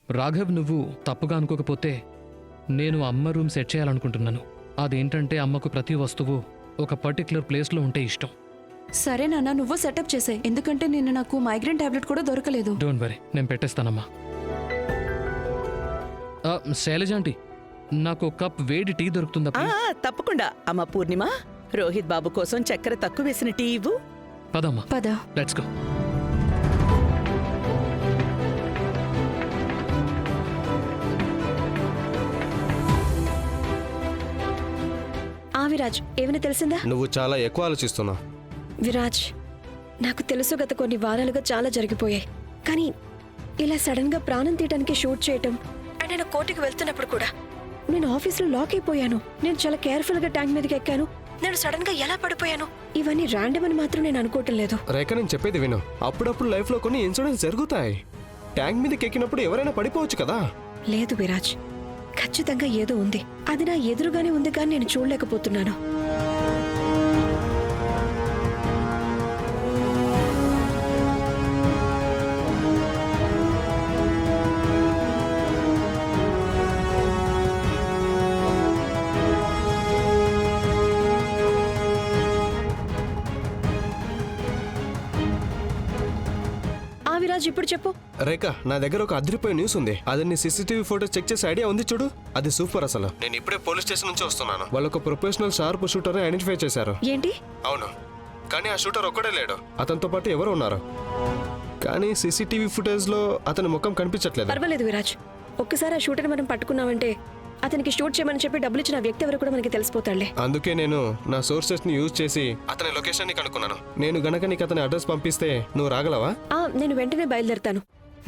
రాఘవ్, నువ్వు తప్పుగా అనుకోకపోతే నేను అమ్మ రూమ్ సెట్ చేయాలనుకుంటున్నాను. అదేంటంటే అమ్మకు ప్రతి వస్తువు ఒక పర్టిక్యులర్ ప్లేస్లో ఉంటే ఇష్టం. సరే నాన్న, నువ్వు సెటప్ చేసే. ఎందుకంటే నిన్న నాకు మైగ్రేన్ టాబ్లెట్ కూడా దొరకలేదు. డోంట్ వరీ, నేను పెట్టేస్తానమ్మా. శైలజ ఆంటీ, నాకు కప్ వేడి టీ దొరుకుతుందా? తప్పకుండా అమ్మ. పూర్ణిమ, రోహిత్ బాబు కోసం చక్కెర తక్కువ వేసిన టీ ఇవ్వు. పదమ్మా, పద. Let's go. విరాజ్, ఏమైనా తెలిసిందా? నువ్వు చాలా ఎక్కువ ఆలోచిస్తున్నావు. విరాజ్, నాకు తెలుసు గత కొన్ని వారాలుగా చాలా జరిగిపోయాయి. కానీ ఇలా సడన్ గా ప్రాణం తీయడానికి షూట్ చేయటం, అండ్ నేను కోర్టుకు వెళ్తున్నప్పుడు కూడా నేను ఆఫీస్లో లాక్ అయిపోయాను. నేను చాలా కేర్ఫుల్ గా ట్యాంక్ మీదకి ఎక్కాను. నేను సడన్ గా ఎలా పడిపోయాను, ఇవన్నీ ర్యాండమ్ అని మాత్రం నేను అనుకోవటం లేదు. రేఖ, నేను చెప్పేది విను. అప్పుడప్పుడు లైఫ్ లో కొన్ని ఇన్సిడెంట్స్ జరుగుతాయి. ట్యాంక్ మీదకి ఎక్కినప్పుడు ఎవరైనా పడిపోవచ్చు కదా. లేదు విరాజ్, ఖచ్చితంగా ఏదో ఉంది. అది నా ఎదురుగానే ఉంది, కానీ నేను చూడలేకపోతున్నాను. విరాజ్, ఇప్పుడు చెప్పు. రేఖ, నా దగ్గర ఒక అదిరిపోయే న్యూస్ ఉంది. అది నీ సీసీటీవీ ఫోటో చెక్ చేసే ఐడియా ఉంది చూడు, అది సూపర్ అసలు. నేను ఇప్పుడే పోలీస్ స్టేషన్ నుంచి వస్తున్నాను. వాళ్ళు ఒక ప్రొఫెషనల్ షార్ప్ షూటర్ ఐడెంటిఫై చేశారు. ఏంటి? అవును, కానీ ఆ షూటర్ ఒక్కడే లేడు. అతనితో పాటు ఎవరు ఉన్నారు, కానీ సీసీటీవీ ఫుటేజ్ లో అతని ముఖం కనిపించట్లేదు. పర్వాలేదు విరాజ్, ఒక్కసారి ఆ షూటర్ మనం పట్టుకున్నామంటే అతనికి షూట్ చేయమని చెప్పి డబ్బులు ఇచ్చిన వ్యక్తి ఎవరు కూడా మనకి తెలిసిపోతాడులే. అందుకే నేను నా సోర్సెస్ ని యూజ్ చేసి అతని లొకేషన్ ని కనుక్కున్నాను. నేను గనక నీకు అతని అడ్రస్ పంపిస్తే నువ్వు రాగలవా? నేను వెంటనే బయలుదేరుతాను.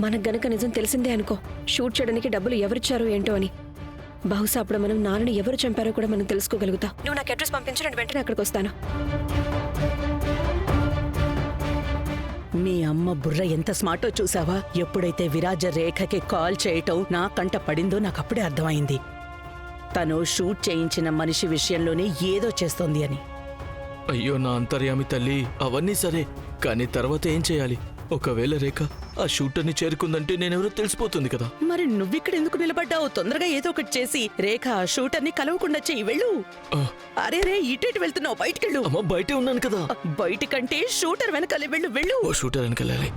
మనకు గనక నిజం తెలిసిందే అనుకో, షూట్ చేయడానికి డబ్బులు ఎవరిచ్చారో ఏంటో అని. బహుశా అప్పుడు మనం నాన్నని ఎవరు చంపారో కూడా మనం తెలుసుకోగలుగుతాం. నువ్వు నాకు అడ్రస్ పంపించి నేను వెంటనే అక్కడికి వస్తాను. మీ అమ్మ బుర్ర ఎంత స్మార్టో చూసావా? ఎప్పుడైతే విరాజ రేఖకి కాల్ చేయటం నా కంట పడిందో నాకు అప్పుడే అర్థమైంది. తను షూట్ చేయించిన మనిషి విషయంలోనే ఏదో చేస్తోంది అని. అయ్యో నా అంతర్యామి తల్లి, అవన్నీ సరే, కానీ తర్వాత ఏం చేయాలి? ఒకవేళ రేఖ ఆ షూటర్ని చేరుకుందంటే నేనెవరో తెలిసిపోతుంది కదా. మరి నువ్విక్కడ ఎందుకు నిలబడ్డావు? తొందరగా ఏదో ఒకటి చేసి రేఖ ఆ షూటర్ని కలవకుండా చెయ్యి. వెళ్ళు. అరే రే, ఇటు వెళ్తున్నావు, బయటికెళ్ళు. అమ్మ, బయటే ఉన్నాను కదా. బయటికంటే షూటర్ వెనకాలే వెళ్ళు. వెళ్ళు. ఓ, షూటర్ వెనకాలి.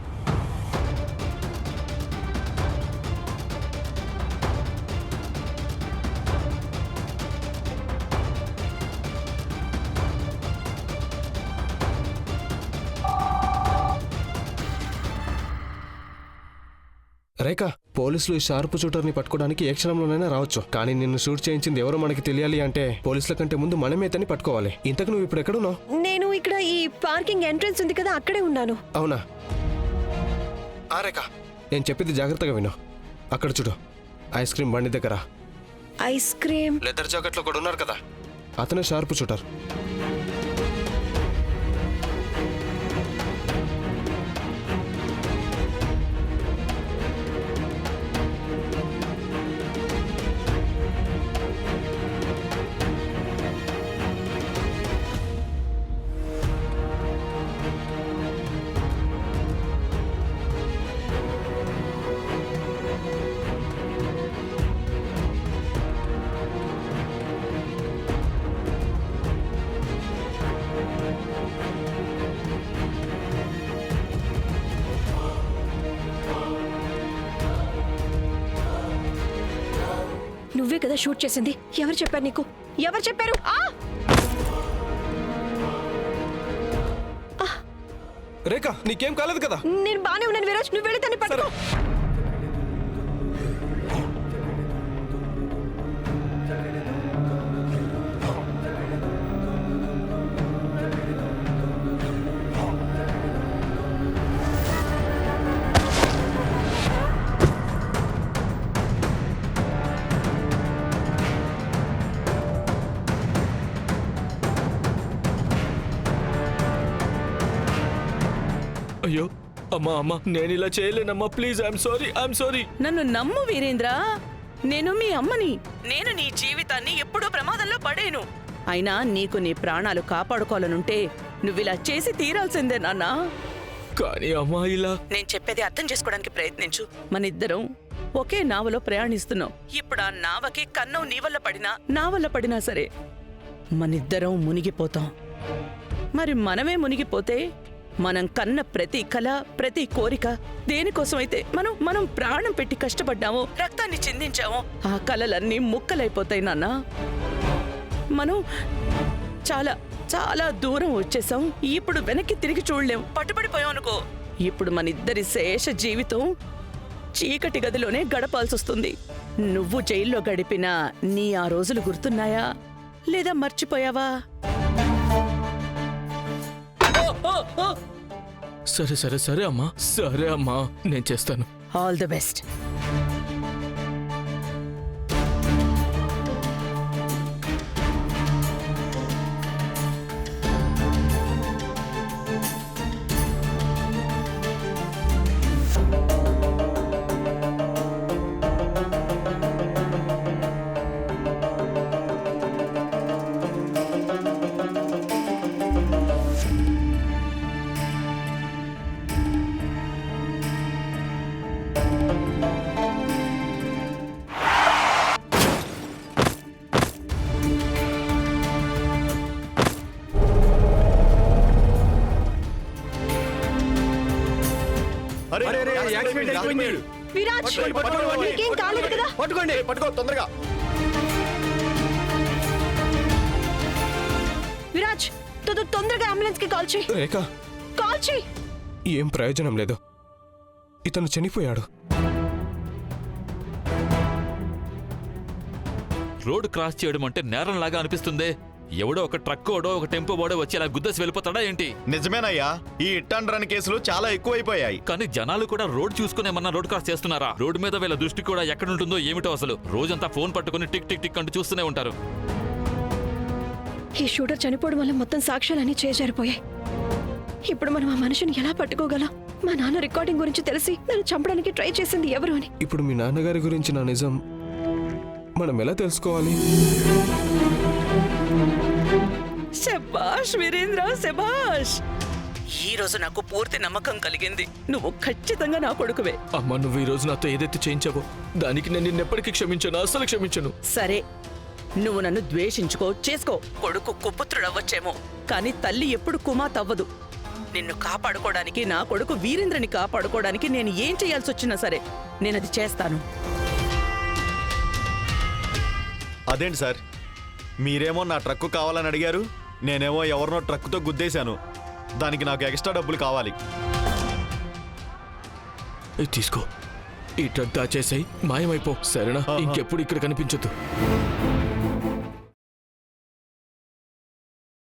రేఖ, పోలీసులు ఈ షార్ప్ షూటర్ ని పట్టుకోవడానికి ఏ క్షణంలోనైనా రావచ్చు. కానీ నిన్ను షూట్ చేయించింది ఎవరో మనకి తెలియాలి అంటే పోలీసుల కంటే ముందు మనమే తని పట్టుకోవాలి. ఇంతకు నువ్వు ఇప్పుడు ఎక్కడున్నావు? నేను ఇక్కడ ఈ పార్కింగ్ ఎంట్రన్స్ ఉంది కదా, అక్కడే ఉన్నాను. అవునా? రేఖ, నేను చెప్పింది జాగ్రత్తగా విను. అక్కడ చూడు, ఐస్ క్రీమ్ బండి దగ్గర ఐస్ క్రీమ్ లెదర్ జాకెట్ లో కూడా ఉన్నారు కదా, అతనే షార్ప్ షూటర్. నువ్వే కదా షూట్ చేసింది. ఎవరు చెప్పారు నీకు? ఎవరు చెప్పారు? రేఖ, నీకేం కాలేదు కదా? నేను బానే ఉన్నాను విరాజ్, నువ్వు వెళ్ళి దాన్ని పట్టుకో. అయ్యో అమ్మా, అమ్మా, నేను ఇలా చేయలేనమ్మా. Please, I'm sorry. నన్ను నమ్ము వీరేంద్ర, నేను మీ అమ్మని. నేను నీ జీవితాన్ని ఎప్పుడూ ప్రమాదంలో పడేను. అయినా నీకు నీ ప్రాణాలు కాపాడుకోవాలనుంటే నువ్విలా చేసి తీరాల్సిందే నాన్నా. కానీ అమ్మా, ఇలా నేను చెప్పేది అర్థం చేసుకోవడానికి ప్రయత్నించు. మనిద్దరం ఒకే నావలో ప్రయాణిస్తున్నాం. ఇప్పుడు ఆ నావకి కన్నం నీ వల్ల పడినా నా వల్ల పడినా సరే మనిద్దరం మునిగిపోతాం. మరి మనమే మునిగిపోతే మనం కన్న ప్రతి కళ, ప్రతి కోరిక దేనికోసమైతే మనం ప్రాణం పెట్టి కష్టపడ్డామో, రక్తాన్ని చిందించామో ఆ కలలన్నీ ముక్కలైపోతాయి నాన్న. మనం చాలా చాలా దూరం వచ్చేసాం. ఇప్పుడు వెనక్కి తిరిగి చూడలేం. పట్టుబడిపోయాం అనుకో, ఇప్పుడు మనిద్దరి శేష జీవితం చీకటి గదిలోనే గడపాల్సొస్తుంది. నువ్వు జైల్లో గడిపిన నీ ఆ రోజులు గుర్తున్నాయా లేదా మర్చిపోయావా? సరే సరే సరే అమ్మా, సరే అమ్మా, నేను చేస్తాను. All the best. విరాజ్, నీకేం కాలేదు కదా? పట్టుకోండి, పట్టుకో తొందరగా. విరాజ్, తొందరగా అంబులెన్స్ కి కాల్ చేయి. రేఖ, కాల్ చేయి. ఏం ప్రయోజనం లేదు. ఇతను చనిపోయాడు. రోడ్ క్రాస్ చేయడం అంటే నేరంలాగా అనిపిస్తుంది. ఎవడో ఒక ట్రక్ ఓడో ఒక టెంపో ఓడో వచ్చి అలా గుద్దేసి వెళ్ళిపోతాడా ఏంటి? నిజమేనయ్యా, ఈ హిట్ అండ్ రన్ కేసులు చాలా ఎక్కువైపోయాయి. కానీ జనాలు కూడా రోడ్ చూసుకునేమన్నా రోడ్ క్రాస్ చేస్తున్నారా? రోడ్ మీద వీళ్ళ దృష్టి కూడా ఎక్కడుంటుందో ఏమిటో అసలు. రోజంతా ఫోన్ పట్టుకుని టిక్ టిక్ టిక్ అంటూ చూస్తూనే ఉంటారు. ఈ షూటర్ చనిపోవడం వల్ల మొత్తం సాక్ష్యాలన్నీ చేజారిపోయాయి. ఇప్పుడు మనం ఆ మనిషిని ఎలా పట్టుకోగలం? మా నాన్న రికార్డింగ్ గురించి తెలిసి నన్ను చంపడానికి ట్రై చేసింది ఎవరు అని. ఇప్పుడు మీ నాన్నగారి గురించి నా నిజం మనం ఎలా తెలుసుకోవాలి? శభాష్ వీరేంద్ర, శభాష్. ఈ రోజు నాకు పూర్తి నమ్మకం కలిగింది. నువ్వు ఖచ్చితంగా నా కొడుకువే. అమ్మా, నువ్వు ఈ రోజు నాతో ఏదైతే చేయించావో దానికి నేను నిన్నెప్పటికీ క్షమించను, అస్సలు క్షమించను. సరే, నువ్వు నన్ను ద్వేషించుకో, చేసుకో. కొడుకు కుపుత్రుడవ్వచ్చేమో, కానీ తల్లి ఎప్పుడు కుమాతవ్వదు. నిన్ను కాపాడుకోవడానికి, నా కొడుకు వీరేంద్రని కాపాడుకోవడానికి నేను ఏం చేయాల్సి వచ్చినా సరే నేనది చేస్తాను. అదేంటి సార్, మీరేమో నా ట్రక్కు కావాలని అడిగారు, నేనేమో ఎవరినో ట్రక్కుతో గుద్దేశాను. దానికి నాకు ఎక్స్ట్రా డబ్బులు కావాలి. ఇది తీసుకో, ఈ ట్రక్ దాచేసాయి, మాయమైపో, సరేనా? ఇంకెప్పుడు ఇక్కడ కనిపించొద్దు.